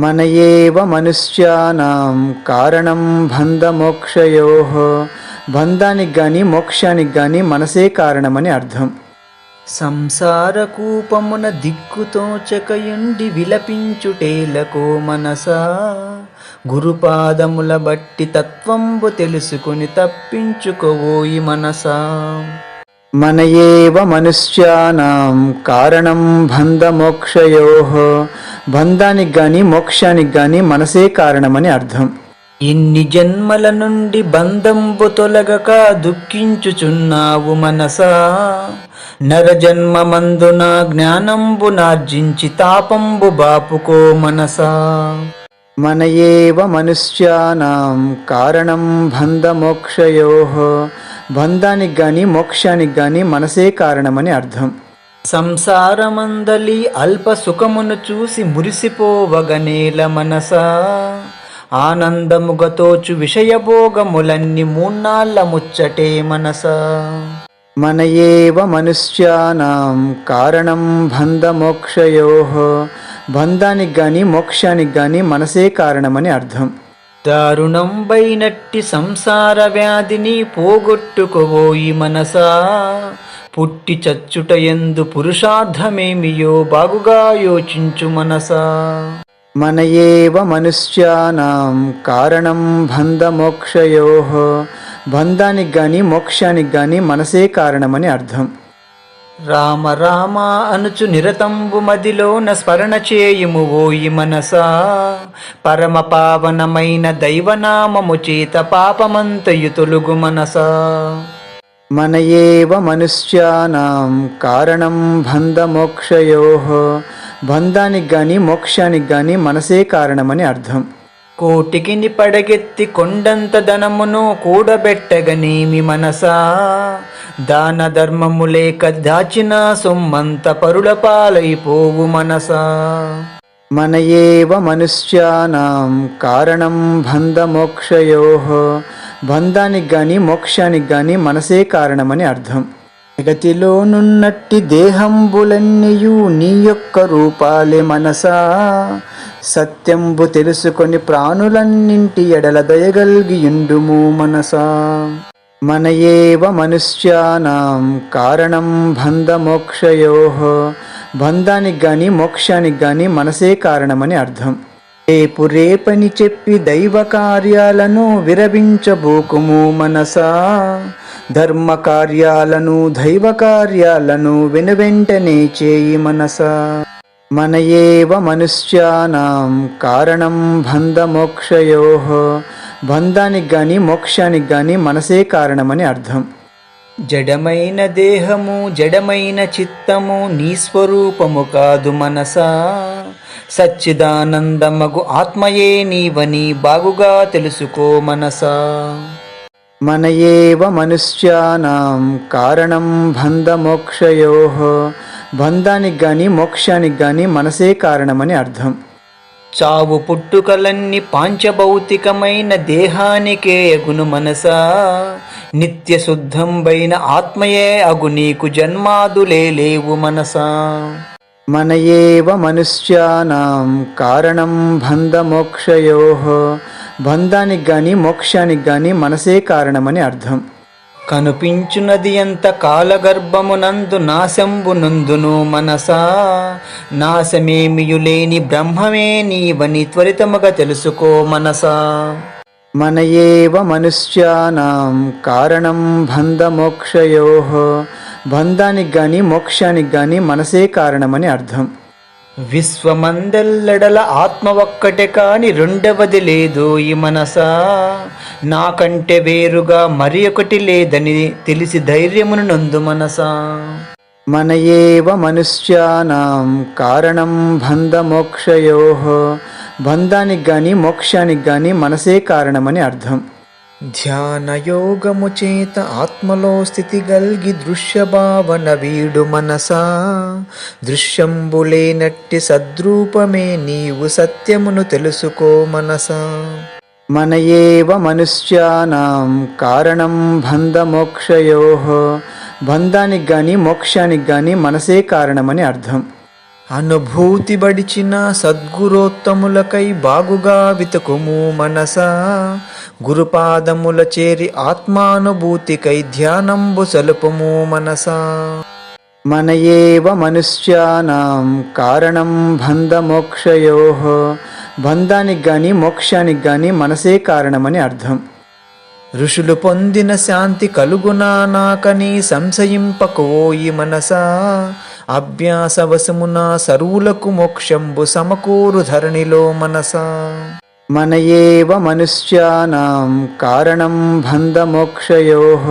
మన ఏవ మనుష్యానాం కారణం బంధమోక్షయోః. బంధానికి గాని మోక్షానికి గాని మనసే కారణమని అర్థం. సంసార కూపమున దిక్కుతోచకయుండి విలపించుటేలకో మనసా, గురుపాదముల బట్టి తత్వంబు తెలుసుకుని తప్పించుకోవోయి మనసా. మన ఏవ మనుష్యానాం కారణం బంధమోక్షయోః. బంధానికి గాని మోక్షానికి గాని మనసే కారణమని అర్థం. ఇన్ని జన్మల నుండి బంధంబు తొలగక దుఃఖించుచున్నావు మనసా, నరజన్మమందున జ్ఞానంబు నార్జించి తాపంబు బాపుకో మనసా. మన ఏవ మనుష్యానాం కారణం బంధమోక్షయోః. బంధానికి గాని మోక్షానికి గాని మనసే కారణమని అర్థం. సంసారమందలి అల్ప సుఖమును చూసి మురిసిపోవగనేల మనసా, ఆనందముగతోచు విషయభోగములన్నీ మూన్నాళ్ళ ముచ్చటే మనసా. మన ఏవ మనుష్యానాం కారణం బంధమోక్షయోః. బంధానికి గాని మోక్షానికి గాని మనసే కారణమని అర్థం. దారుణంబైనట్టి సంసార వ్యాధిని పోగొట్టుకోవోయి మనసా, పుట్టి చచ్చుట యందు పురుషార్థమేమియో బాగుగా యోచించు మనసా. మన ఏవ మనుష్యానాం కారణం బంధమోక్షయోః. బంధానికి గాని మోక్షానికి గాని మనసే కారణమని అర్థం. రామ రామ అనుచు నిరతంబు మదిలోన స్మరణ చేయుము ఓయి మనసా, పరమ పావనమైన దైవనామము చేత పాపమంతయు తొలుగు మనసా. మన ఏవ మనుష్యానాం కారణం బంధమోక్షయోః. బంధానికి గాని మోక్షానికి గాని మనసే కారణమని అర్థం. కోటికిని పడగెత్తి కొండంత ధనమును కూడబెట్టగనేమి మనసా, దాన ధర్మము లేక దాచిన సొమ్మంత పరుల పాలైపోవు మనసా. మన ఏవ మనుష్యానాం కారణం బంధమోక్షయోః. బంధానికి గాని మోక్షానికి గాని మనసే కారణమని అర్థం. జగతిలోనున్నట్టి దేహంబులన్నీయు నీ యొక్క రూపాలే మనసా, సత్యంబు తెలుసుకొని ప్రాణులన్నింటి ఎడల దయగల్గియుండుము మనసా. మన ఏవ మనుష్యానాం కారణం బంధమోక్షయోః. బంధానికి గాని మోక్షానికి గాని మనసే కారణమని అర్థం. రేపు రేపని చెప్పి దైవ కార్యాలను విరమించబోకుము మనసా, ధర్మ కార్యాలను దైవ కార్యాలను వెనువెంటనే చేయి మనసా. మన ఏవ మనుష్యానాం కారణం బంధమోక్షయోః. బంధానికి గాని మోక్షానికి గాని మనసే కారణమని అర్థం. జడమైన దేహము జడమైన చిత్తము నీ స్వరూపము కాదు మనసా, సచ్చిదానందమగు ఆత్మయే నీవని బాగుగా తెలుసుకో మనసా. మన ఏవ మనుష్యానాం కారణం బంధమోక్షయోః. బంధానికి గాని మోక్షానికి గాని మనసే కారణమని అర్థం. చావు పుట్టుకలన్నీ పాంచభౌతికమైన దేహానికే అగును మనసా, నిత్య శుద్ధంబైన ఆత్మయే అగు నీకు జన్మాదులే లేవు మనసా. మన ఏవ మనుష్యానాం కారణం బంధమోక్షయోః. బంధానికి గాని మోక్షానికి గాని మనసే కారణమని అర్థం. కనిపించున్నది ఎంత కాలగర్భమునందు నాశంబు నందును మనసా, నాశమేమియులేని బ్రహ్మమే నీవని త్వరితముగా తెలుసుకో మనసా. మన ఏవ మనుష్యానాం కారణం బంధమోక్షయోః. బంధానికి గాని మోక్షానికి గాని మనసే కారణమని అర్థం. విశ్వమందెల్లెడల ఆత్మ ఒక్కటే కాని రెండవది లేదు ఈ మనసా, నాకంటే వేరుగా మరి ఒకటి లేదని తెలిసి ధైర్యమును నందు మనసా. మన ఏవ మనుష్యానాం కారణం బంధమోక్షయోః. బంధానికి గాని మోక్షానికి గాని మనసే కారణమని అర్థం. ధ్యానయోగము చేత ఆత్మలో స్థితి గల్గి దృశ్యభావన వీడు మనసా, దృశ్యంబులేనట్టి సద్రూపమే నీవు సత్యమును తెలుసుకో మనసా. మన ఏవ మనుష్యానాం కారణం బంధమోక్షయోః. బంధానికి గాని మోక్షానికి గాని మనసే కారణమని అర్థం. అనుభూతి బడిచిన సద్గురోత్తములకై బాగుగా వితుకుము మనసా. గురుపాదముల చేరి ఆత్మానుభూతికై ధ్యానంబు సలుపుము మనసా. మన ఏవ మనుష్యానాం కారణం బంధమోక్షయోః. బంధానికి గాని మోక్షానికి గాని మనసే కారణమని అర్థం. ఋషులు పొందిన శాంతి కలుగునా నాకని సంశయింపకోయి మనసా. అభ్యాసవశమున సర్వులకు మోక్షంబు సమకూరు ధరణిలో మనసా. మన ఏవ మనుష్యానాం కారణం బంధమోక్షయోః.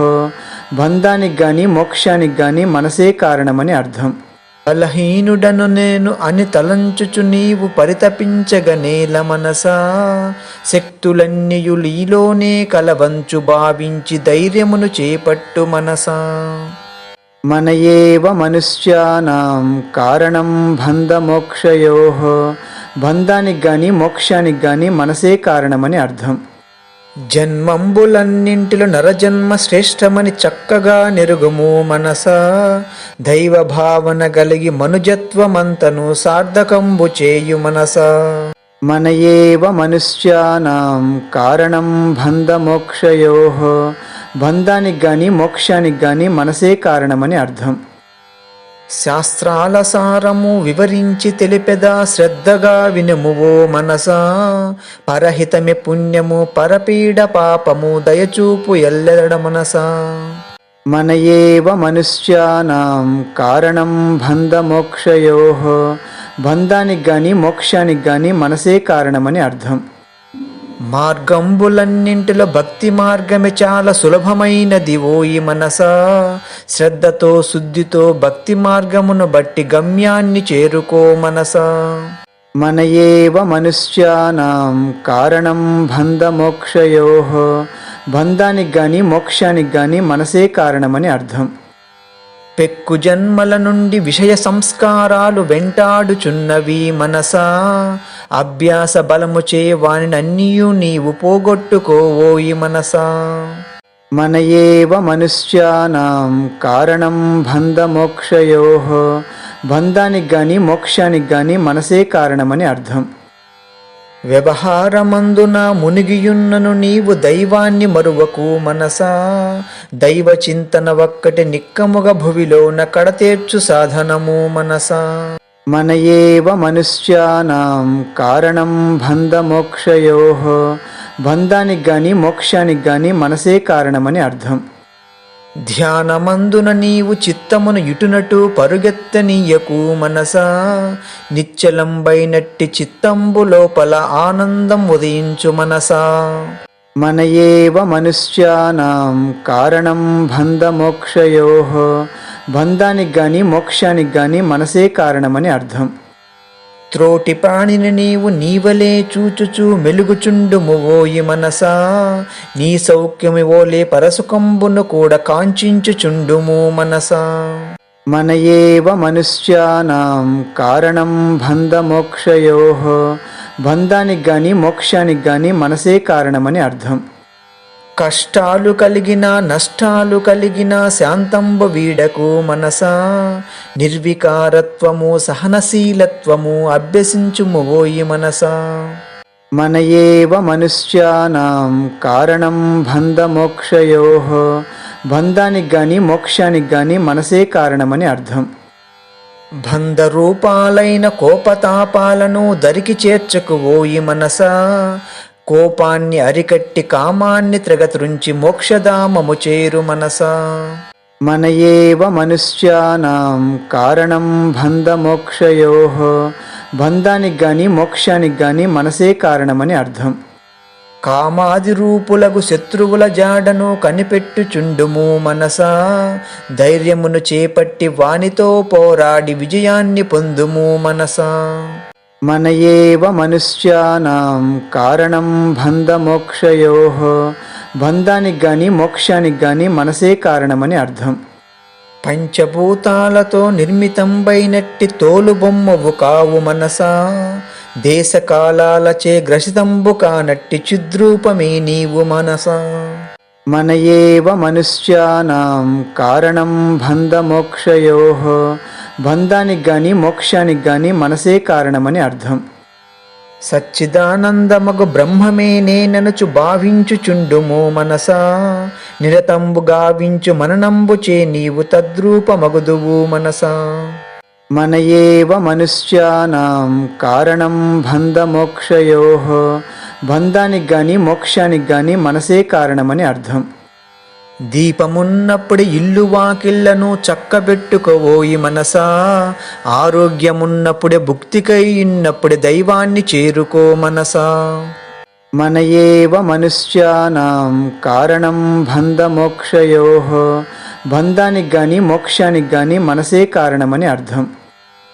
బంధానికి గాని మోక్షానికి గాని మనసే కారణమని అర్థం. బలహీనుడను నేను అని తలంచుచు నీవు పరితపించగనేల మనసా. శక్తులన్నీయు నీలోనే కలవంచు భావించి ధైర్యమును చేపట్టు మనసా. మన ఏవ మనుష్యానాం కారణం బంధమోక్షయోః. బంధానికి గాని మోక్షానికి గాని మనసే కారణమని అర్థం. జన్మంబులన్నింటిలో నరజన్మ శ్రేష్టమని చక్కగా నెరుగుము మనసా. దైవ భావన కలిగి మనుజత్వమంతను సార్థకంబు చేయు మనసా. మన ఏవ మనుష్యానాం కారణం బంధమోక్షయోః. బంధానికి గాని మోక్షానికి గాని మనసే కారణమని అర్థం. శాస్త్రాల సారము వివరించి తెలిపెదా శ్రద్ధగా వినుమువో మనసా. పరహితమి పుణ్యము పరపీడ పాపము దయచూపు ఎల్లెడ మనసా. మన ఏవ మనుష్యానాం కారణం బంధమోక్షయోః. బంధానికి గాని మోక్షానికి గాని మనసే కారణమని అర్థం. మార్గంబులన్నింటిలో భక్తి మార్గమే చాలా సులభమైనది ఓయి మనసా. శ్రద్ధతో శుద్ధితో భక్తి మార్గమును బట్టి గమ్యాన్ని చేరుకో మనసా. మన ఏవ మనుష్యానాం కారణం బంధమోక్షయోః. బంధానికి గాని మోక్షానికి గాని మనసే కారణమని అర్థం. పెక్కు జన్మల నుండి విషయ సంస్కారాలు వెంటాడుచున్నవి మనసా. అభ్యాస బలముచే వానినన్నీయు నీవు పోగొట్టుకోవోయి మనసా. మన ఏవ మనుష్యానాం కారణం బంధమోక్షయోః. బంధానికి గాని మోక్షానికి గాని మనసే కారణమని అర్థం. వ్యవహారమందున మునిగియున్నను నీవు దైవాన్ని మరువకు మనసా. దైవ చింతన ఒక్కటి నిక్కముగ భువిలోన కడతేర్చు సాధనము మనసా. మన ఏవ మనుష్యానాం కారణం బంధమోక్షయోః. బంధానికి గాని మోక్షానికి గాని మనసే కారణమని అర్థం. ధ్యానమందున నీవు చిత్తమును ఇటునటు పరుగెత్తనీయకు మనసా. నిశ్చలంబైనట్టి చిత్తంబు లోపల ఆనందం ఉదయించు మనసా. మన ఏవ మనుష్యానాం కారణం బంధమోక్షయోః. బంధానికి గాని మోక్షానికి గాని మనసే కారణమని అర్థం. త్రోటి ప్రాణిని నీవు నీవలే చూచుచు మెలుగుచుండుము ఓయి మనసా. నీ సౌఖ్యమి ఓలే పరసుకంబును కూడా కాంచించుచుండుము మనసా. మన ఏవ మనుష్యానాం కారణం బంధమోక్షయోః. బంధానికి గాని మోక్షానికి గాని మనసే కారణమని అర్థం. కష్టాలు కలిగిన నష్టాలు కలిగిన శాంతంబు వీడకు మనసా. నిర్వికారత్వము సహనశీలత్వము అభ్యసించుము ఓయి మనసా. మన ఏవ మనుష్యానాం కారణం బంధమోక్షయోః. బంధానికి గాని మోక్షానికి గాని మనసే కారణమని అర్థం. బంధరూపాలైన కోపతాపాలను దరికి చేర్చకు ఓయి మనసా. కోపాన్ని అరికట్టి కామాన్ని త్రగత్రుంచి మోక్షధామము చేరు మనసా. మన ఏవ మనుష్యానాం కారణం బంధమోక్షయోః. బంధానికి గాని మోక్షానికి గాని మనసే కారణమని అర్థం. కామాది రూపులకు శత్రువుల జాడను కనిపెట్టుచుండుము మనసా. ధైర్యమును చేపట్టి వానితో పోరాడి విజయాన్ని పొందుము మనసా. మన ఏవ మనుష్యానాం కారణం బంధమోక్షయోః. బంధానికి గాని మోక్షానికి గాని మనసే కారణమని అర్థం. పంచభూతాలతో నిర్మితంబైనట్టి తోలు బొమ్మవు కావు మనసా. దేశకాలాలచే గ్రసితంబు కానట్టి చిద్రూపమే నీవు మనసా. మన ఏవ మనుష్యానాం కారణం బంధమోక్షయోః. బంధానికి గాని మోక్షానికి గాని మనసే కారణమని అర్థం. సచ్చిదానందమగు బ్రహ్మమే నేననుచు భావించుచుండుమో మనసా, నిరతంబు గావించు మననంబుచే నీవు తద్రూపమగుదువు మనసా. మన ఏవ మనుష్యానాం కారణం బంధమోక్షయోః, బంధానికి గాని మోక్షానికి గాని మనసే కారణమని అర్థం. దీపమున్నప్పుడే ఇల్లు వాకిళ్లను చక్కబెట్టుకోవోయి మనసా, ఆరోగ్యమున్నప్పుడే భుక్తికై ఉన్నప్పుడే దైవాన్ని చేరుకో మనసా. మన ఏవ మనుష్యానాం కారణం బంధమోక్షయోః, బంధానికి గాని మోక్షానికి గాని మనసే కారణమని అర్థం.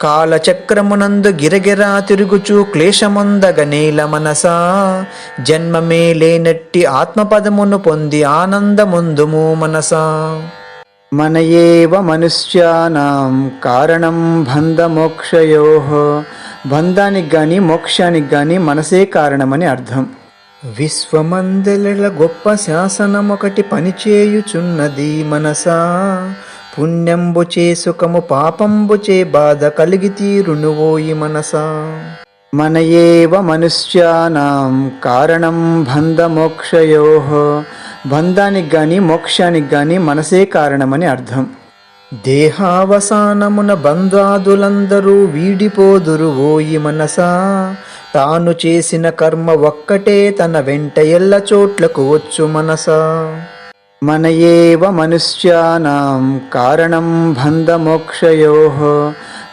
కాలచక్రమునందు గిరగిరా తిరుగుచు క్లేశమందగ నేల మనసా, జన్మమే లేనట్టి ఆత్మపదమును పొంది ఆనందముందుము మనసా. మన ఏవ మనుష్యానాం కారణం బంధమోక్షయోః, బంధానికి గాని మోక్షానికి గాని మనసే కారణమని అర్థం. విశ్వమందెల గొప్ప శాసనమొకటి పనిచేయుచున్నది మనసా, పుణ్యంబుచే సుఖము పాపంబుచే బాధ కలిగి తీరునువోయి మనసా. మన ఏవ మనుష్యానాం కారణం బంధమోక్షయోః, బంధానికి గాని మోక్షానికి గాని మనసే కారణమని అర్థం. దేహావసానమున బంధాదులందరూ వీడిపోదురు ఓయి మనసా, తాను చేసిన కర్మ ఒక్కటే తన వెంట ఎల్ల చోట్లకు వచ్చు మనసా. మన ఏవ మనుష్యానాం కారణం బంధమోక్షయోః,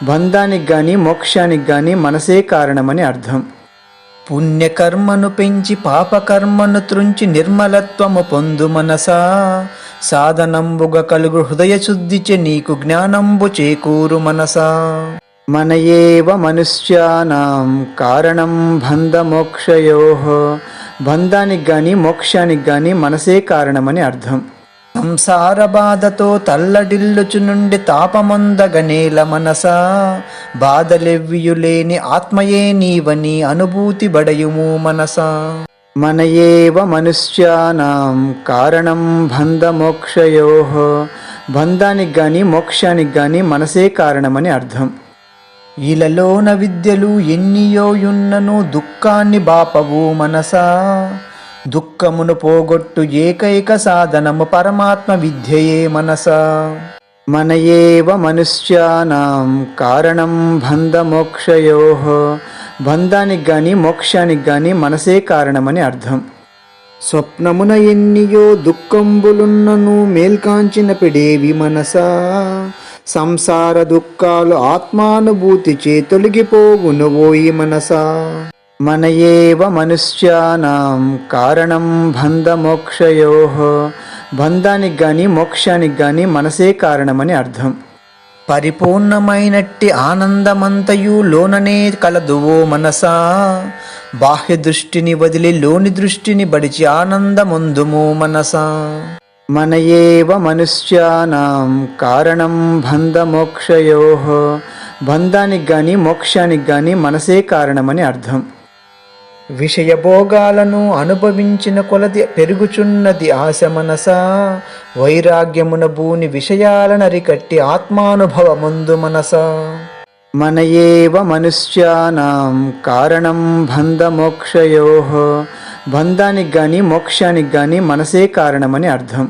బంధానికి గాని మోక్షానికి గాని మనసే కారణమని అర్థం. పుణ్యకర్మను పెంచి పాపకర్మను త్రుంచి నిర్మలత్వము పొందు మనసా, సాధనంబుగ కలుగు హృదయ శుద్ధిచే నీకు జ్ఞానంబు చేకూరు మనసా. మన ఏవ మనుష్యానాం కారణం బంధమోక్షయోః, బంధానికి గాని మోక్షానికి గాని మనసే కారణమని అర్థం. సంసార బాధతో తల్లడిల్లుచు నుండి తాపమందగ నేల మనసా, బాధలెవ్వియులేని ఆత్మయే నీవని అనుభూతి బడయుము మనసా. మన ఏవ మనుష్యానాం కారణం బంధమోక్షయోః, బంధానికి గాని మోక్షానికి గాని మనసే కారణమని అర్థం. ఇలలోన విద్యలు ఎన్నియోయున్నను దుఃఖాన్ని బాపవు మనసా, దుఃఖమును పోగొట్టు ఏకైక సాధనము పరమాత్మ విద్యయే మనసా. మన ఏవ మనుష్యానాం కారణం బంధమోక్షయోః, బంధానికి గాని మోక్షానికి గాని మనసే కారణమని అర్థం. స్వప్నమున ఎన్నియో దుఃఖంబులున్నను మేల్కాంచిన పెడేవి మనసా, సంసార దుఃఖాలు ఆత్మానుభూతి చే తొలగిపోవును ఓయి మనసా. మన ఏవ మనుష్యానాం కారణం బంధమోక్షయోః, బంధానికి గాని మోక్షానికి గాని మనసే కారణమని అర్థం. పరిపూర్ణమైనట్టి ఆనందమంతయు లోననే కలదు ఓ మనసా, బాహ్య దృష్టిని వదిలి లోని దృష్టిని బడిచి ఆనందముందుము మనసా. మన ఏవ మనుష్యానాం కారణం బంధమోక్షయోః, బంధానికి గాని మోక్షానికి గాని మనసే కారణమని అర్థం. విషయభోగాలను అనుభవించిన కొలది పెరుగుచున్నది ఆశ మనసా, వైరాగ్యమున భూని విషయాలనరికట్టి ఆత్మానుభవముందు మనసా. మన ఏవ మనుష్యానాం కారణం బంధమోక్షయోః, బంధానికి గాని మోక్షానికి గాని మనసే కారణమని అర్థం.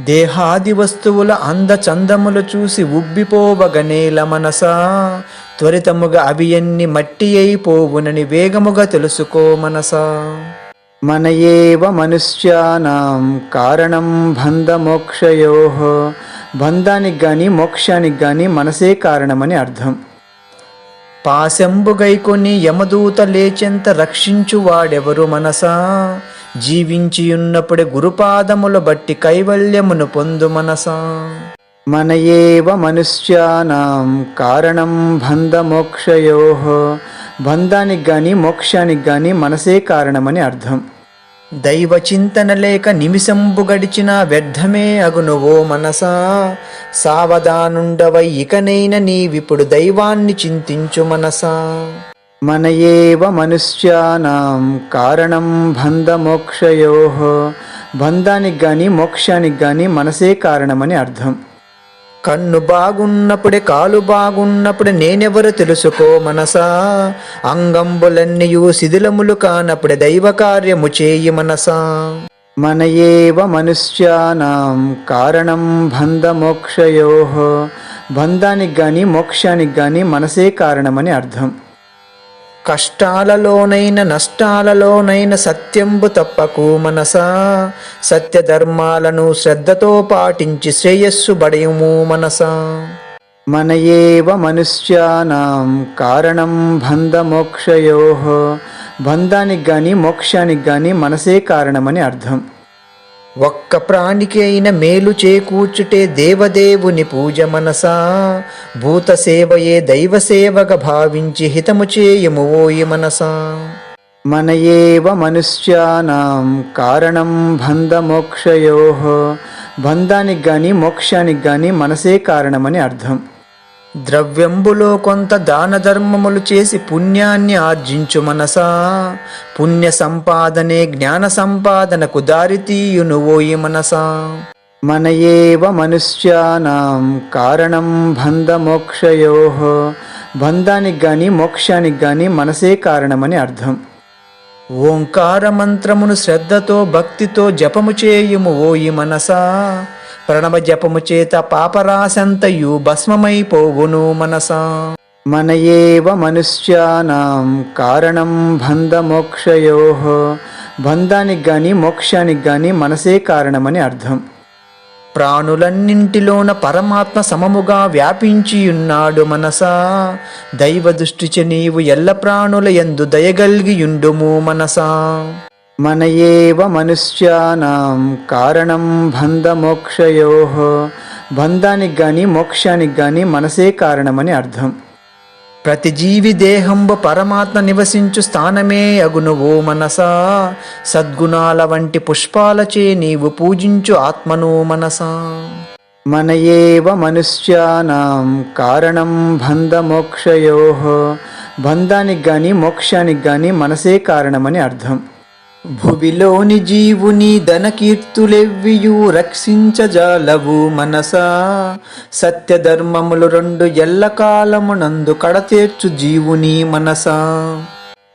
దేహాది వస్తువుల అందచందములు చూసి ఉబ్బిపోవగనేల మనసా, త్వరితముగా అవి ఎన్ని మట్టి అయిపోవునని వేగముగా తెలుసుకో మనసా. మన ఏవ మనుష్యానాం కారణం బంధమోక్షయోః, బంధానికి గాని మోక్షానికి గాని మనసే కారణమని అర్థం. పాశంబుగైకొని యమదూత లేచెంత రక్షించువాడెవరు మనసా, జీవించియున్నప్పుడే గురుపాదముల బట్టి కైవల్యమును పొందు మనసా. మన ఏవ మనుష్యానాం కారణం బంధమోక్షయోః, బంధానికి గాని మోక్షానికి గాని మనసే కారణమని అర్థం. దైవ చింతన లేక నిమిషంబు గడిచిన వ్యర్థమే అగును ఓ మనసా, సావధానుండవై ఇకనైన నీవిప్పుడు దైవాన్ని చింతించు మనసా. మన ఏవ మనుష్యానాం కారణం బంధమోక్షయోః, బంధానికి గాని మోక్షానికి గాని మనసే కారణమని అర్థం. కన్ను బాగున్నప్పుడే కాలు బాగున్నప్పుడే నేనెవరు తెలుసుకో మనసా. అంగంబులన్నీయు శిథిలములు కానప్పుడే దైవ కార్యము చేయి మనసా. మన ఏవ మనుష్యానాం కారణం బంధమోక్షయోః. బంధానికి గాని మోక్షానికి గాని మనసే కారణమని అర్థం. కష్టాలలోనైన నష్టాలలోనైన సత్యంబు తప్పకు మనసా. సత్యధర్మాలను శ్రద్ధతో పాటించి శ్రేయస్సు బడయుము మనసా. మన ఏవ మనుష్యానాం కారణం బంధమోక్షయోః. బంధానికి గాని మోక్షానికి గాని మనసే కారణమని అర్థం. ఒక్క ప్రాణికి అయిన మేలు చేకూర్చుటే దేవదేవుని పూజ మనసా. భూత సేవయే దైవ సేవగా భావించి హితము చేయము ఓయి మనసా. మన ఏవ మనుష్యానాం కారణం బంధమోక్షయోః. బంధానికి గాని మోక్షానికి గాని మనసే కారణమని అర్థం. ద్రవ్యంబులో కొంత దాన ధర్మములు చేసి పుణ్యాన్ని ఆర్జించు మనసా. పుణ్య సంపాదనే జ్ఞాన సంపాదనకు దారితీయును ఓయి మనసా. మన ఏవ మనుష్యానాం కారణం బంధమోక్షయోః. బంధానికి గాని మోక్షానికి గాని మనసే కారణమని అర్థం. ఓంకార మంత్రమును శ్రద్ధతో భక్తితో జపము చేయుము ఓయి మనసా. ప్రణవ జపము చేత పాపరాశంతయు భస్మమైపోవును మనసా. మన ఏవ మనుష్యానాం కారణం బంధమోక్షయోః. బంధానికి గాని మోక్షానికి గాని మనసే కారణమని అర్థం. ప్రాణులన్నింటిలోన పరమాత్మ సమముగా వ్యాపించియున్నాడు మనసా. దైవ దృష్టిచే నీవు ఎల్ల ప్రాణుల యందు దయగల్గియుండుము మనసా. మన ఏవ మనుష్యానాం కారణం బంధమోక్షయోః. బంధానికి గాని మోక్షానికి గాని మనసే కారణమని అర్థం. ప్రతి జీవి దేహంబు పరమాత్మ నివసించు స్థానమే అగును ఓ మనసా. సద్గుణాల వంటి పుష్పాలచే నీవు పూజించు ఆత్మను మనసా. మన ఏవ మనుష్యానాం కారణం బంధమోక్షయోః. బంధానికి గాని మోక్షానికి గాని మనసే కారణమని అర్థం. భువిలోని జీవుని ధనకీర్తులెవ్వియు రక్షించజాలవు మనసా. సత్యధర్మములు రెండు ఎల్లకాలమునందు కడతేర్చు జీవుని మనసా.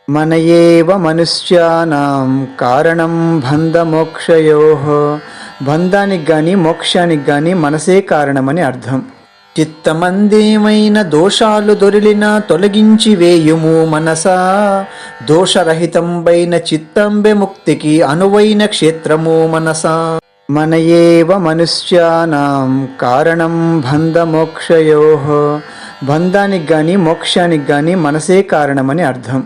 మన ఏవ మనుష్యానాం కారణం బంధమోక్షయోః. బంధానికి గాని మోక్షానికి గాని మనసే కారణమని అర్థం. చిత్తమందేమైన దోషాలు దొరిలినా తొలగించి వేయుము మనసా. దోషరహితంబైన చిత్తంబె ముక్తికి అనువైన క్షేత్రము మనసా. మన ఏవ మనుష్యానాం కారణం బంధమోక్షయోః. బంధానికి గాని మోక్షానికి గాని మనసే కారణమని అర్థం.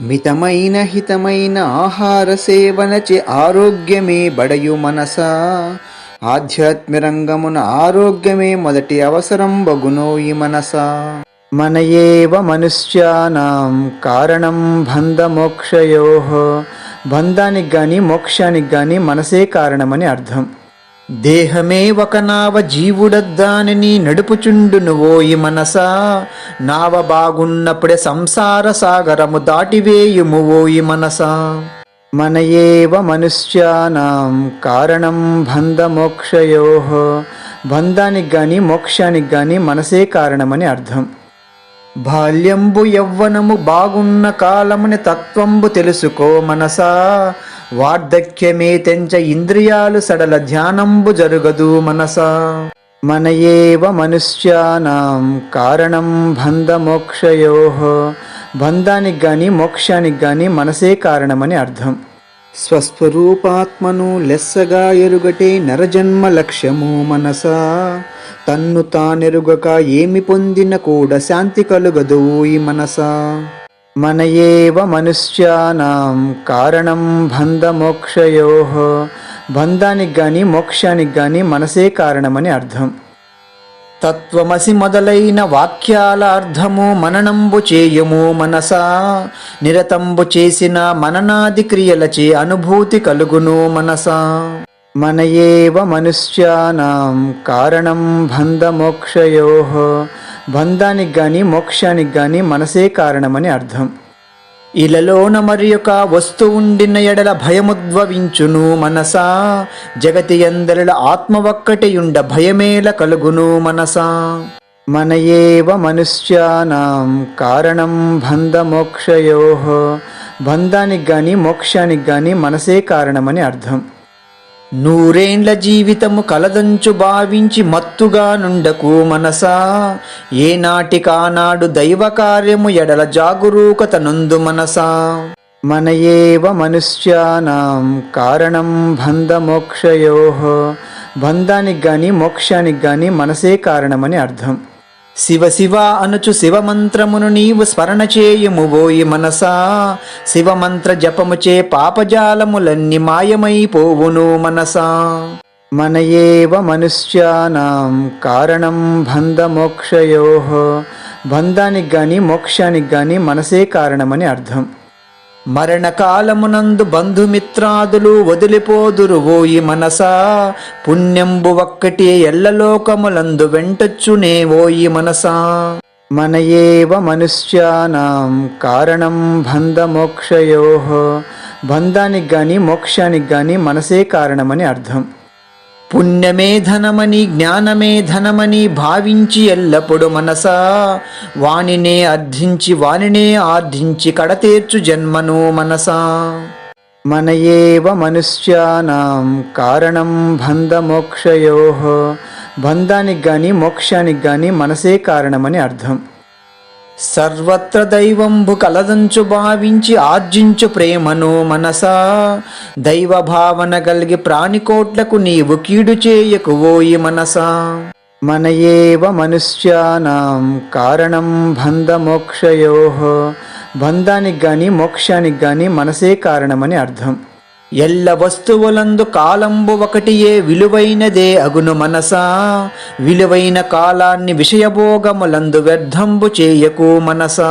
మితమైన హితమైన ఆహార సేవనచే ఆరోగ్యమే బడయు మనసా. ఆధ్యాత్మ రంగమున ఆరోగ్యమే మొదటి అవసరం బగునోయి మనసా. మన ఏవ మనుష్యానాం కారణం బంధమోక్షయోః. బంధానికి గాని మోక్షానికి గాని మనసే కారణమని అర్థం. దేహమే ఒక నావ జీవుడద్దానిని నడుపుచుండును ఓయి మనసా. నావ బాగున్నప్పుడే సంసార సాగరము దాటివేయుము ఓయి మనసా. మన ఏవ మనుష్యానాం కారణం బంధమోక్షయోః. బంధానికి గాని మోక్షానికి గాని మనసే కారణమని అర్థం. బాల్యంబు యవ్వనము బాగున్న కాలముని తత్వంబు తెలుసుకో మనసా. వార్ధక్యమే తెంచ ఇంద్రియాలు సడల ధ్యానంబు జరుగదు మనసా. మన ఏవ మనుష్యానాం కారణం బంధమోక్షయోః. బంధానికి గాని మోక్షానికి గాని మనసే కారణమని అర్థం. స్వస్వరూపాత్మను లెస్సగా ఎరుగటే నరజన్మ లక్ష్యము మనసా. తన్ను తానెరుగక ఏమి పొందిన కూడా శాంతి కలుగదు ఈ మనసా. మన ఏవ మనుష్యానాం కారణం బంధమోక్షయోః. బంధానికి గాని మోక్షానికి గాని మనసే కారణమని అర్థం. తత్వమసి మొదలైన వాక్యాల అర్థము మననంబు చేయము మనసా. నిరతంబు చేసిన మననాది క్రియలచే అనుభూతి కలుగును మనసా. మన ఏవ మనుష్యానాం కారణం బంధమోక్షయోః. బంధానికి గాని మోక్షానికి గాని మనసే కారణమని అర్థం. ఇలలోన మరి ఒక వస్తు ఉండిన ఎడల భయముద్భవించును మనసా, జగతి ఎందరిల ఆత్మ ఒక్కటియుండ భయమేల కలుగును మనసా. మన ఏవ మనుష్యానాం కారణం బంధమోక్షయోః. బంధానికి గాని మోక్షానికి గాని మనసే కారణమని అర్థం. నూరేండ్ల జీవితము కలదంచు భావించి మత్తుగా నుండకు మనసా, ఏనాటికానాడు దైవ కార్యము ఎడల జాగరూకత నందు మనసా. మన ఏవ మనుష్యానాం కారణం బంధమోక్షయోః. బంధానికి గాని మోక్షానికి గాని మనసే కారణమని అర్థం. శివ శివ అనుచు శివమంత్రమును నీవు స్మరణ చేయుము ఓయి మనసా, శివమంత్ర జపముచే పాపజాలములన్నీ మాయమైపోవును మనసా. మన ఏవ మనుష్యానాం కారణం బంధమోక్షయోః. బంధానికి గాని మోక్షానికి గాని మనసే కారణమని అర్థం. మరణకాలమునందు బంధుమిత్రాదులు వదిలిపోదురు ఓయి మనసా, పుణ్యంబు ఒక్కటి ఎల్లలోకములందు వెంటొచ్చునే ఓయి మనసా. మన ఏవ మనుష్యానాం కారణం బంధమోక్షయోః. బంధానికి గాని మోక్షానికి గాని మనసే కారణమని అర్థం. పుణ్యమే ధనమని జ్ఞానమే ధనమని భావించి ఎల్లప్పుడు మనసా, వానినే అర్థించి వానినే ఆర్ధించి కడతేర్చు జన్మను మనసా. మన ఏవ మనుష్యానాం కారణం బంధమోక్షయోః. బంధానికి గాని మోక్షానికి గాని మనసే కారణమని అర్థం. సర్వత్ర దైవంబు కలదంచు భావించి ఆర్జించు ప్రేమను మనసా, దైవ భావన కలిగి ప్రాణికోట్లకు నీవు కీడు చేయకు ఓయి మనసా. మన ఏవ మనుష్యానాం కారణం బంధమోక్షయోః. బంధానికి గాని మోక్షానికి గాని మనసే కారణమని అర్థం. ఎల్ల వస్తువులందు కాలంబు ఒకటియే విలువైనదే అగును మనసా, విలువైన కాలాన్ని విషయభోగములందు వ్యర్థంబు చేయకు మనసా.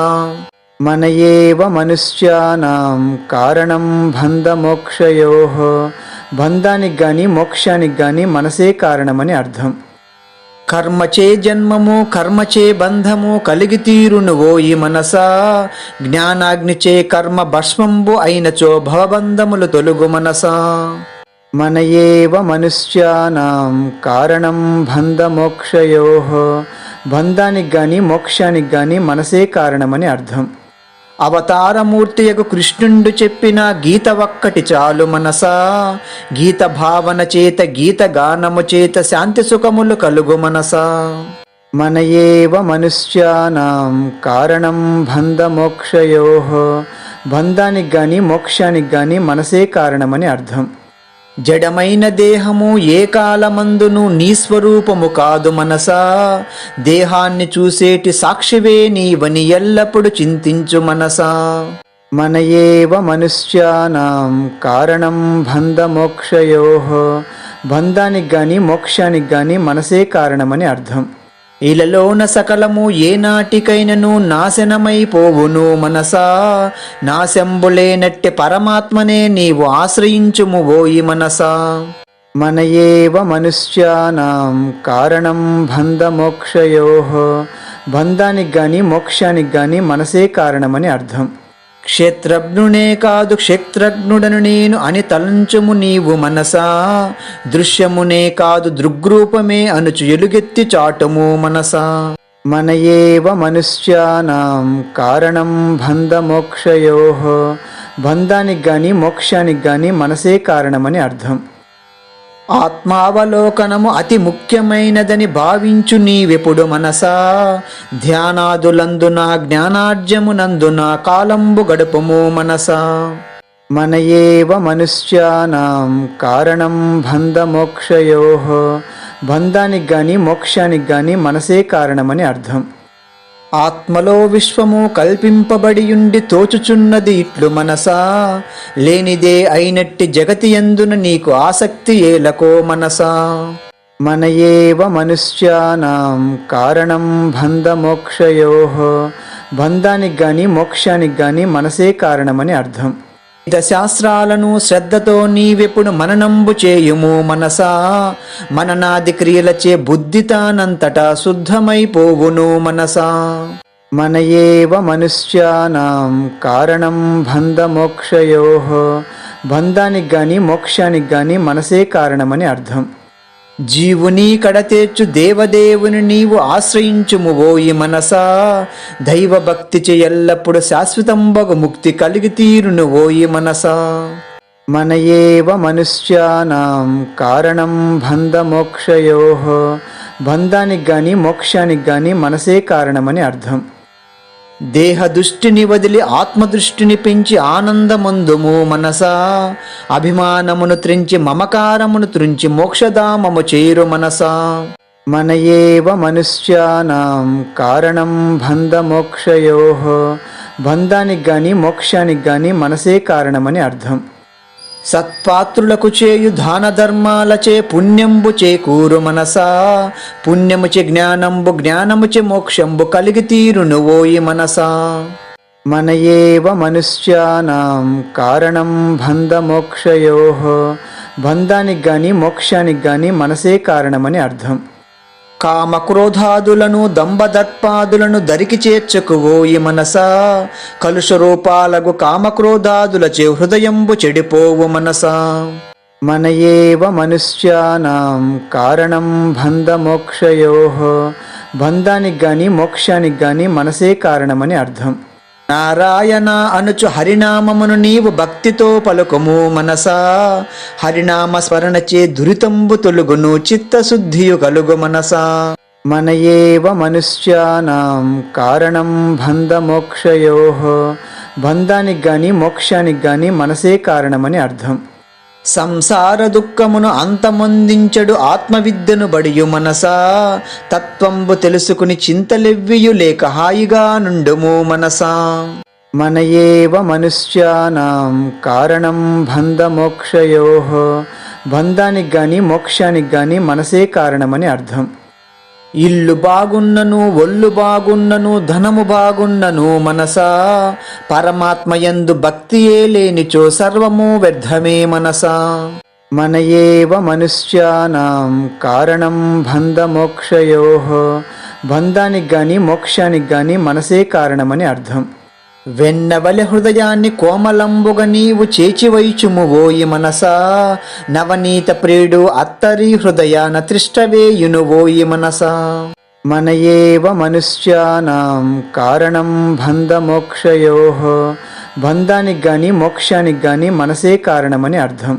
మన ఏవ మనుష్యానాం కారణం బంధమోక్షయోః. బంధానికి గాని మోక్షానికి గాని మనసే కారణమని అర్థం. కర్మచే జన్మము కర్మచే బంధము కలిగి తీరును ఓయి మనసా, జ్ఞానాగ్నిచే కర్మ భస్మంబు అయినచో భవబంధములు తొలుగు మనసా. మన ఏవ మనుష్యానాం కారణం బంధమోక్షయోః. బంధానికి గాని మోక్షానికి గాని మనసే కారణమని అర్థం. అవతారమూర్తియకు కృష్ణుండు చెప్పిన గీత ఒక్కటి చాలు మనసా, గీత భావన చేత గీత గానము చేత శాంతి సుఖములు కలుగు మనసా. మన ఏవ మనుష్యానాం కారణం బంధమోక్షయోః. బంధానికి గాని మోక్షానికి గాని మనసే కారణమని అర్థం. జడమైన దేహము ఏ కాలమందును నీ స్వరూపము కాదు మనసా, దేహాన్ని చూసేటి సాక్షివే నీవని ఎల్లప్పుడు చింతించు మనసా. మన ఏవ మనుష్యానాం కారణం బంధమోక్షయోః. బంధానికి గాని మోక్షానికి గాని మనసే కారణమని అర్థం. ఇలలోన సకలము ఏనాటికైనను నాశనమైపోవును మనసా, నాశంబులేనట్టి పరమాత్మనే నీవు ఆశ్రయించుము ఓయి మనసా. మన ఏవ మనుష్యానాం కారణం బంధమోక్షయోః. బంధానికి గాని మోక్షానికి గాని మనసే కారణమని అర్థం. క్షేత్రజ్ఞునే కాదు క్షేత్రజ్ఞుడను నేను అని తలంచుము నీవు మనసా, దృశ్యమునే కాదు దృగ్రూపమే అనుచు ఎలుగెత్తి చాటుము మనసా. మన ఏవ మనుష్యానాం కారణం బంధమోక్షయోః. బంధానికి గాని మోక్షానికి గాని మనసే కారణమని అర్థం. ఆత్మావలోకనము అతి ముఖ్యమైనదని భావించు నీవెప్పుడు మనసా, ధ్యానాదులందున జ్ఞానార్జమునందున కాలంబు గడుపుము మనసా. మన ఏవ మనుష్యానాం కారణం బంధమోక్షయోః. బంధానికి గాని మోక్షానికి గాని మనసే కారణమని అర్థం. ఆత్మలో విశ్వము కల్పింపబడియుండి తోచుచున్నది ఇట్లు మనసా, లేనిదే అయినట్టి జగతి యందున నీకు ఆసక్తి ఏలకో మనసా. మన ఏవ మనుష్యానాం కారణం బంధమోక్షయోః. బంధానికి గాని మోక్షానికి గాని మనసే కారణమని అర్థం. శాస్త్రాలను శ్రద్ధతో నీవెప్పుడు మననంబు చేయుము మనసా, మననాది క్రియలచే బుద్ధి తానంతటా శుద్ధమైపోవును మనసా. మన ఏవ మనుష్యానాం కారణం బంధమోక్షయోః. బంధానికి గాని మోక్షానికి గాని మనసే కారణమని అర్థం. జీవుని కడతేర్చు దేవదేవుని నీవు ఆశ్రయించుము ఓయి మనసా, దైవ భక్తిచే ఎల్లప్పుడు శాశ్వతంబగు ముక్తి కలిగి తీరును ఓయి మనసా. మన ఏవ మనుష్యానాం కారణం బంధమోక్షయోః. బంధానికి గాని మోక్షానికి గాని మనసే కారణమని అర్థం. దేహ దృష్టిని వదిలి ఆత్మదృష్టిని పెంచి ఆనందమందుము మనసా, అభిమానమును త్రించి మమకారమును త్రుంచి మోక్షధామము చేరు మనసా. మన ఏవ మనుష్యానాం కారణం బంధమోక్షయోః. బంధానికి గాని మోక్షానికి గాని మనసే కారణమని అర్థం. సత్పాత్రులకు చేయు దాన ధర్మాలచే పుణ్యంబు చేకూరు మనసా, పుణ్యముచే జ్ఞానంబు జ్ఞానముచే మోక్షంబు కలిగి తీరును ఓయి మనసా. మన ఏవ మనుష్యానాం కారణం బంధమోక్షయోః. బంధానికి గాని మోక్షానికి గాని మనసే కారణమని అర్థం. కామక్రోధాదులను దంభదర్పాదులను దరికి చేర్చకు ఓయి మనసా, కలుష రూపాలకు కామక్రోధాదులచే హృదయంబు చెడిపోవు మనసా. మన ఏవ మనుష్యానాం కారణం బంధమోక్షయోః. బంధానికి గాని మోక్షానికి గాని మనసే కారణమని అర్థం. నారాయణ అనుచు హరినామమును నీవు భక్తితో పలుకుము మనసా, హరినామ స్మరణచే దురితంబు తొలుగును చిత్తశుద్ధియు కలుగు మనసా. మన ఏవ మనుష్యానాం కారణం బంధమోక్షయోః. బంధానికి గాని మోక్షానికి గాని మనసే కారణమని అర్థం. సంసార దుఃఖమును అంతమొందించడు ఆత్మవిద్యను బడియు మనసా, తత్వంబు తెలుసుకుని చింతలెవ్వియు లేక హాయిగా నుండుము మనసా. మన ఏవ మనుష్యానాం కారణం బంధమోక్షయోః. బంధానికి గాని మోక్షానికి గాని మనసే కారణమని అర్థం. ఇల్లు బాగున్నను ఒళ్ళు బాగున్నను ధనము బాగున్నను మనసా, పరమాత్మయందు భక్తియే లేనిచో సర్వము వ్యర్థమే మనసా. మన ఏవ మనుష్యానాం కారణం బంధమోక్షయోః. బంధానికి గాని మోక్షానికి గాని మనసే కారణమని అర్థం. వెన్నవలె హృదయాన్ని కోమలంబుగా నీవు చేచివైచుము ఓయి మనసా, నవనీత ప్రియుడు అత్తరి హృదయాన త్రిష్టవేయును ఓయి మనసా. మన ఏవ మనుష్యానాం కారణం బంధమోక్షయోః. బంధానికి గాని మోక్షానికి గాని మనసే కారణమని అర్థం.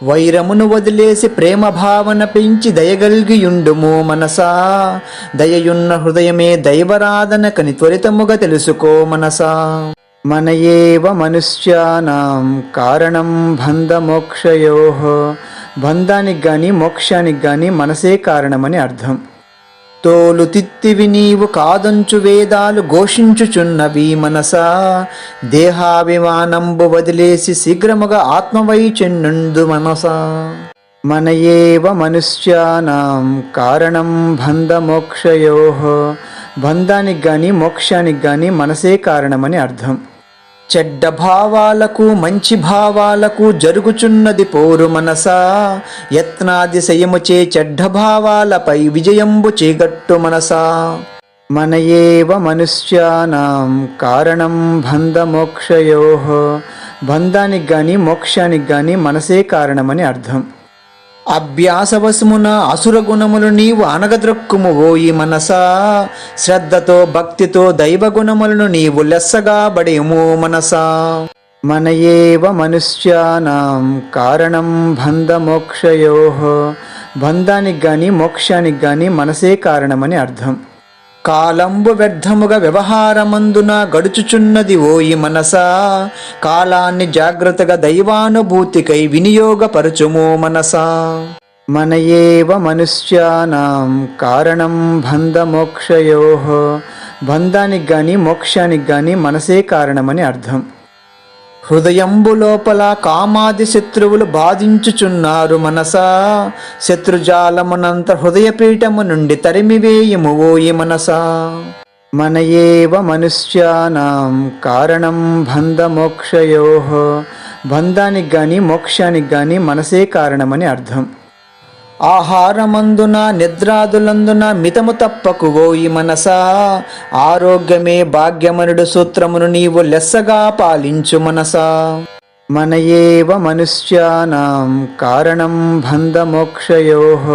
వైరమును వదిలేసి ప్రేమ భావన పెంచి దయగలిగియుండుము మనసా, దయయున్న హృదయమే దైవరాధన కని త్వరితముగా తెలుసుకో మనసా. మన ఏవ మనుష్యానాం కారణం బంధమోక్షయోః. బంధానికి గాని మోక్షానికి గాని మనసే కారణమని అర్థం. తోలు తిత్తివి నీవు కాదంచు వేదాలు ఘోషించుచున్నవి మనసా, దేహాభిమానంబు వదిలేసి శీఘ్రముగా ఆత్మవైచెన్నుండు మనసా. మన ఏవ మనుష్యానాం కారణం బంధమోక్షయోః. బంధానికి గాని మోక్షానికి గాని మనసే కారణమని అర్థం. చెడ్డ భావాలకు మంచి భావాలకు జరుగుచున్నది పోరు మనసా, యత్నాదిశయముచే చెడ్డ భావాలపై విజయంబు చేగట్టు మనసా. మన ఏవ మనుష్యానాం కారణం బంధమోక్షయోః. బంధానికి గాని మోక్షానికి గాని మనసే కారణమని అర్థం. అభ్యాసవశమున అసుర గుణములు నీవు అనగద్రొక్కుము ఓయి మనసా, శ్రద్ధతో భక్తితో దైవ గుణములను నీవు లెస్సగా బడేము మనసా. మన ఏవ మనుష్యానాం కారణం బంధమోక్షయోః. బంధానికి గాని మోక్షానికి గాని మనసే కారణమని అర్థం. కాలంబు వ్యర్థముగా వ్యవహారమందున గడుచుచున్నది ఓయి మనసా, కాలాన్ని జాగ్రత్తగా దైవానుభూతికై వినియోగపరచుము మనసా. మన ఏవ మనుష్యానాం కారణం బంధమోక్షయోః. బంధానికి గాని మోక్షానికి గాని మనసే కారణమని అర్థం. హృదయంబు లోపల కామాది శత్రువులు బాధించుచున్నారు మనసా, శత్రుజాలమునంత హృదయపీఠము నుండి తరిమివేయము ఓయి మనసా. మన ఏవ మనుష్యానాం కారణం బంధమోక్షయోః. బంధానికి గాని మోక్షానికి గాని మనసే కారణమని అర్థం. ఆహారమందున నిద్రాదులందున మితము తప్పకు ఓయి మనసా, ఆరోగ్యమే భాగ్యమనుడు సూత్రమును నీవు లెస్సగా పాలించు మనసా. మన ఏవ మనుష్యానాం కారణం బంధమోక్షయోః.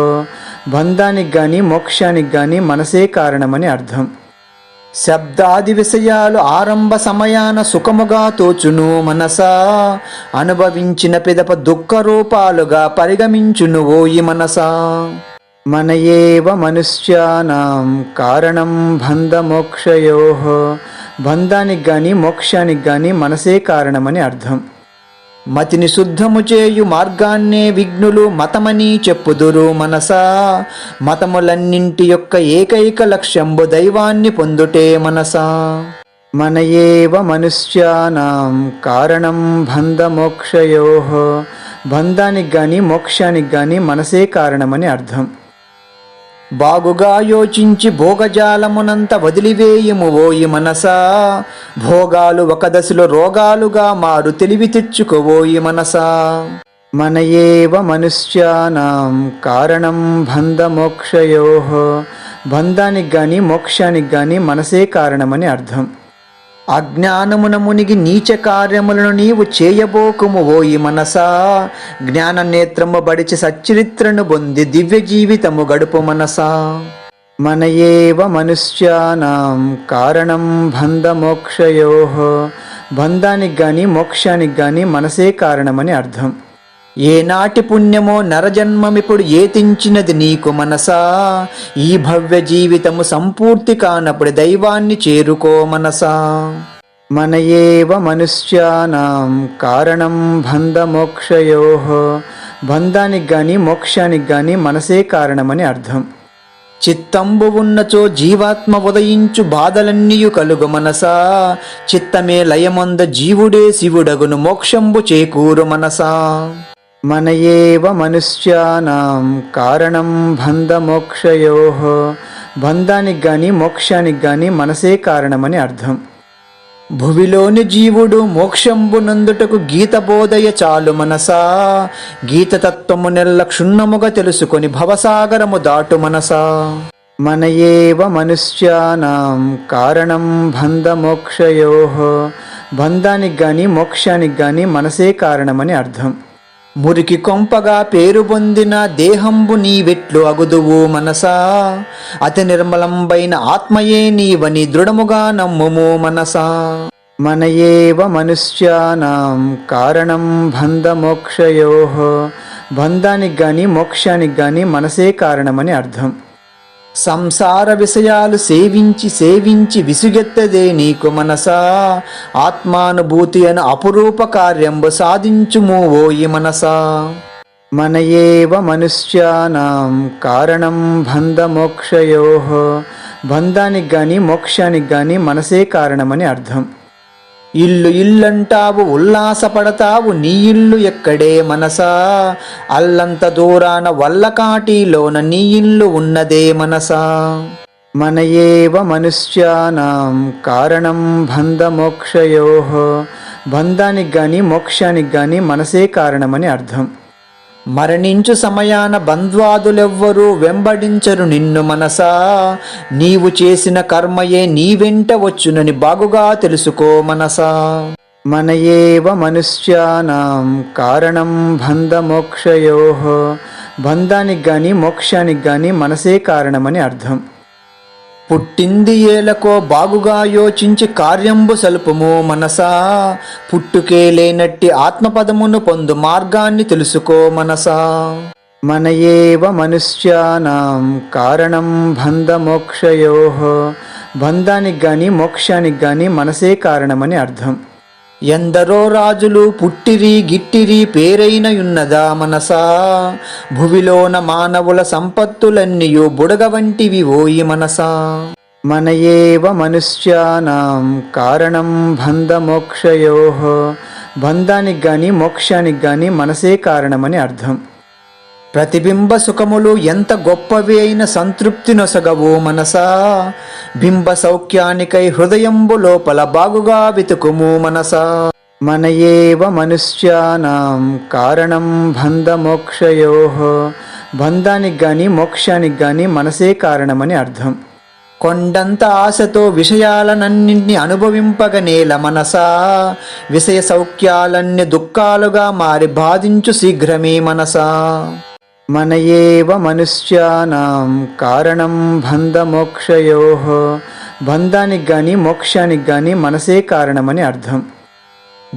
బంధానికి గాని మోక్షానికి గాని మనసే కారణమని అర్థం. శబ్దాది విషయాలు ఆరంభ సమయాన సుఖముగా తోచును మనసా, అనుభవించిన పిదప దుఃఖ రూపాలుగా పరిగమించును ఓయి మనసా. మన ఏవ మనుష్యానాం కారణం బంధమోక్షయోః. బంధానికి గాని మోక్షానికి గాని మనసే కారణమని అర్థం. మతిని శుద్ధము చేయు మార్గాన్నే విఘ్నులు మతమని చెప్పుదురు మనసా, మతములన్నింటి యొక్క ఏకైక లక్ష్యంబు దైవాన్ని పొందుటే మనసా. మన ఏవ మనుష్యానాం కారణం బంధమోక్షయోః. బంధానికి గాని మోక్షానికి గాని మనసే కారణమని అర్థం. బాగుగా యోచించి భోగజాలమునంత వదిలివేయము ఓయి మనసా, భోగాలు ఒక దశలో రోగాలుగా మారు తెలివి తెచ్చుకోవోయి మనసా. మన ఏవ మనుష్యానాం కారణం బంధమోక్షయోః. బంధానికి గాని మోక్షానికి గాని మనసే కారణమని అర్థం. అజ్ఞానమున మునిగి నీచ కార్యములను నీవు చేయబోకుము ఓయి మనసా, జ్ఞాన నేత్రము బడిచి సచ్చరిత్రను పొంది దివ్య జీవితము గడుపు మనసా. మన ఏవ మనుష్యానాం కారణం బంధమోక్షయోః. బంధానికి గాని మోక్షానికి గాని మనసే కారణమని అర్థం. ఏనాటి పుణ్యమో నరజన్మమిప్పుడు ఏతించినది నీకు మనసా, ఈ భవ్య జీవితము సంపూర్తి కానప్పుడు దైవాన్ని చేరుకో మనసా. మన ఏవ మనుష్యానాం కారణం బంధమోక్షయోః. బంధానికి గాని మోక్షానికి గాని మనసే కారణమని అర్థం. చిత్తంబు ఉన్నచో జీవాత్మ ఉదయించు బాధలన్నీయు కలుగు మనసా, చిత్తమే లయమంద జీవుడే శివుడగును మోక్షంబు చేకూరు మనసా. మన ఏవ మనుష్యానాం కారణం బంధమోక్షయోః. బంధానికి గాని మోక్షానికి గాని మనసే కారణమని అర్థం. భువిలోని జీవుడు మోక్షంబునందుటకు గీత బోధయ చాలు మనసా, గీత తత్వము నెల్ల క్షుణ్ణముగా తెలుసుకొని భవసాగరము దాటు మనసా. మన ఏవ మనుష్యానాం కారణం బంధమోక్షయోః. బంధానికి గాని మోక్షానికి గాని మనసే కారణమని అర్థం. మురికి కొంపగా పేరు పొందిన దేహంబు నీవెట్లు అగుదువు మనసా, అతి నిర్మలంబైన ఆత్మయే నీవని దృఢముగా నమ్ముము మనసా. మన ఏవ మనుష్యానాం కారణం బంధమోక్షయోః. బంధానికి గాని మోక్షానికి గాని మనసే కారణమని అర్థం. సంసార విషయాలు సేవించి సేవించి విసుగెత్తదే నీకు మనసా, ఆత్మానుభూతి అను అపురూప కార్యంబు సాధించుము ఓయి మనసా. మన ఏవ మనుష్యానాం కారణం బంధమోక్షయోః. బంధానికి గాని మోక్షానికి గాని మనసే కారణమని అర్థం. ఇల్లు ఇల్లంటావు ఉల్లాసపడతావు నీ ఇల్లు ఎక్కడే మనసా, అల్లంత దూరాన వల్లకాటిలోన నీ ఇల్లు ఉన్నదే మనసా. మన ఏవ మనుష్యానాం కారణం బంధమోక్షయోః. బంధానికి గాని మోక్షానికి గాని మనసే కారణమని అర్థం. మరణించు సమయాన బంధ్వాదులెవ్వరూ వెంబడించరు నిన్ను మనసా, నీవు చేసిన కర్మయే నీ వెంట వచ్చునని బాగుగా తెలుసుకో మనసా. మన ఏవ మనుష్యానాం కారణం బంధమోక్షయోః. బంధానికి గాని మోక్షానికి గాని మనసే కారణమని అర్థం. పుట్టింది ఏలకో బాగుగా యోచించి కార్యంబు సలుపుము మనసా, పుట్టుకే లేనట్టి ఆత్మపదమును పొందు మార్గాన్ని తెలుసుకో మనసా. మన ఏవ మనుష్యానాం కారణం బంధమోక్షయోః. బంధానికి గాని మోక్షానికి గాని మనసే కారణమని అర్థం. ఎందరో రాజులు పుట్టిరి గిట్టిరి పేరైనయున్నదా మనసా, భువిలోన మానవుల సంపత్తులన్నీయు బుడగ వంటివి ఓయి మనసా. మన ఏవ మనుష్యానాం కారణం బంధమోక్షయోః. బంధానికి గాని మోక్షానికి గాని మనసే కారణమని అర్థం. ప్రతిబింబ సుఖములు ఎంత గొప్పవి అయిన సంతృప్తి నొసగవు మనసా, బింబ సౌఖ్యానికై హృదయంబు లోపల బాగుగా వెతుకుము మనసా. మన ఏవ మనుష్యానాం కారణం బంధమోక్షయోః. బంధానికి గాని మోక్షానికి గాని మనసే కారణమని అర్థం. కొండంత ఆశతో విషయాలనన్నింటినీ అనుభవింపగ నేల మనసా, విషయ సౌఖ్యాలన్నీ దుఃఖాలుగా మారి బాధించు శీఘ్రమే మనసా. మన ఏవ మనుష్యానాం కారణం బంధమోక్షయోః, బంధానికి గాని మోక్షానికి గాని మనసే కారణమని అర్థం.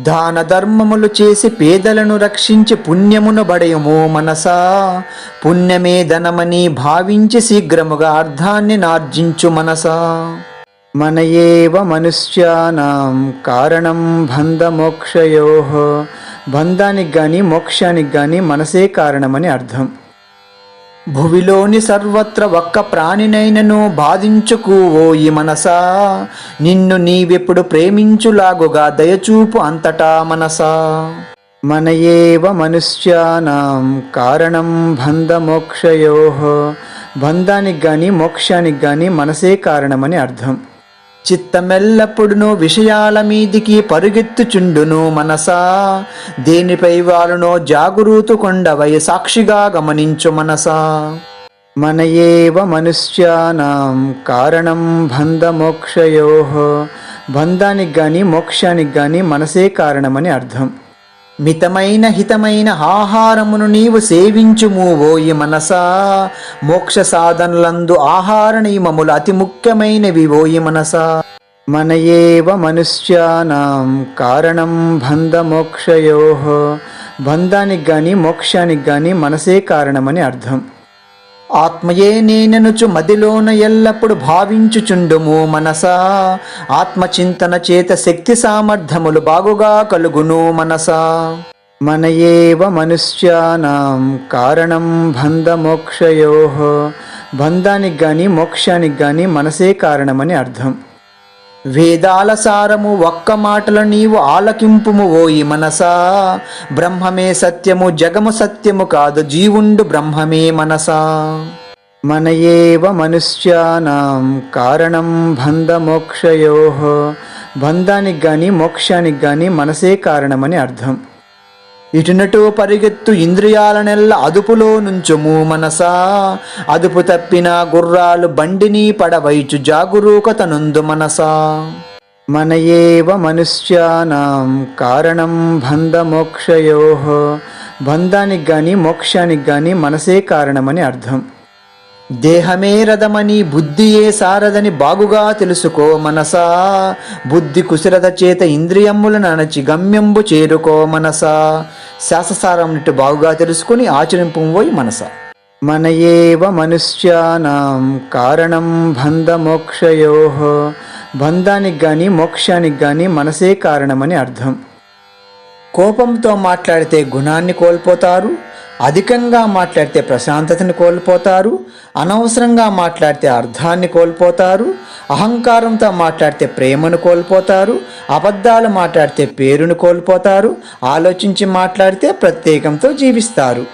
దాన ధర్మములు చేసి పేదలను రక్షించి పుణ్యమును బడయము మనసా, పుణ్యమే ధనమని భావించి శీఘ్రముగా అర్థాన్ని నార్జించు మనసా. మన ఏవ మనుష్యానాం కారణం బంధమోక్షయోః, బంధానికి గాని మోక్షానికి గాని మనసే కారణమని అర్థం. భువిలోని సర్వత్ర ఒక్క ప్రాణినైనను బాధించుకు ఓయి మనసా, నిన్ను నీవెప్పుడు ప్రేమించులాగుగా దయచూపు అంతటా మనసా. మన ఏవ మనుష్యానాం కారణం బంధమోక్షయోః, బంధానికి గాని మోక్షానికి గాని మనసే కారణమని అర్థం. చిత్తమెల్లప్పుడును విషయాల మీదికి పరుగెత్తుచుండును మనసా, దేనిపై వారునో జాగురూతు కొండవై సాక్షిగా గమనించు మనసా. మన ఏవ మనుష్యానాం కారణం బంధమోక్షయోః, బంధానికి గాని మోక్షానికి గాని మనసే కారణమని అర్థం. మితమైన హితమైన ఆహారమును నీవు సేవించుము ఓయి మనసా, మోక్ష సాధనలందు ఆహార నియమములు అతి ముఖ్యమైనవి ఓయి మనసా. మన ఏవ మనుష్యానాం కారణం బంధమోక్షయోః, బంధానికి గాని మోక్షానికి గాని మనసే కారణమని అర్థం. ఆత్మయే నేననుచు మదిలోన ఎల్లప్పుడు భావించుచుండుము మనసా, ఆత్మచింతన చేత శక్తి సామర్థ్యములు బాగుగా కలుగును మనసా. మన ఏవ మనుష్యానాం కారణం బంధమోక్షయోః, బంధానికి గాని మోక్షానికి గాని మనసే కారణమని అర్థం. వేదాల సారము ఒక్క మాటలు నీవు ఆలకింపుము ఓయి మనసా, బ్రహ్మమే సత్యము జగము సత్యము కాదు జీవుండు బ్రహ్మమే మనసా. మన ఏవ మనుష్యానాం కారణం బంధమోక్షయోః, బంధానికి గాని మోక్షానికి గాని మనసే కారణమని అర్థం. ఇటునటు పరిగెత్తు ఇంద్రియాలనెల్ల అదుపులో నుంచుము మనసా, అదుపు తప్పిన గుర్రాలు బండిని పడవైచు జాగురూకత నుందు మనసా. మన ఏవ మనుష్యానాం కారణం బంధమోక్షయోః, బంధానికి గాని మోక్షానికి గాని మనసే కారణమని అర్థం. దేహమే రథమని బుద్ధియే సారదని బాగుగా తెలుసుకో మనసా, బుద్ధి కుశలత చేత ఇంద్రియములను అణచి గమ్యంబు చేరుకో మనసా. శాస్త్రసారం బాగుగా తెలుసుకుని ఆచరింపుపోయి మనసా. మన ఏవ మనుష్యానాం కారణం బంధమోక్షయోః, బంధానికి గాని మోక్షానికి గాని మనసే కారణమని అర్థం. కోపంతో మాట్లాడితే గుణాన్ని కోల్పోతారు, అధికంగా మాట్లాడితే ప్రశాంతతని కోల్పోతారు, అనవసరంగా మాట్లాడితే అర్థాన్ని కోల్పోతారు, అహంకారంతో మాట్లాడితే ప్రేమను కోల్పోతారు, అబద్ధాలు మాట్లాడితే పేరును కోల్పోతారు, ఆలోచించి మాట్లాడితే ప్రత్యేకంతో జీవిస్తారు.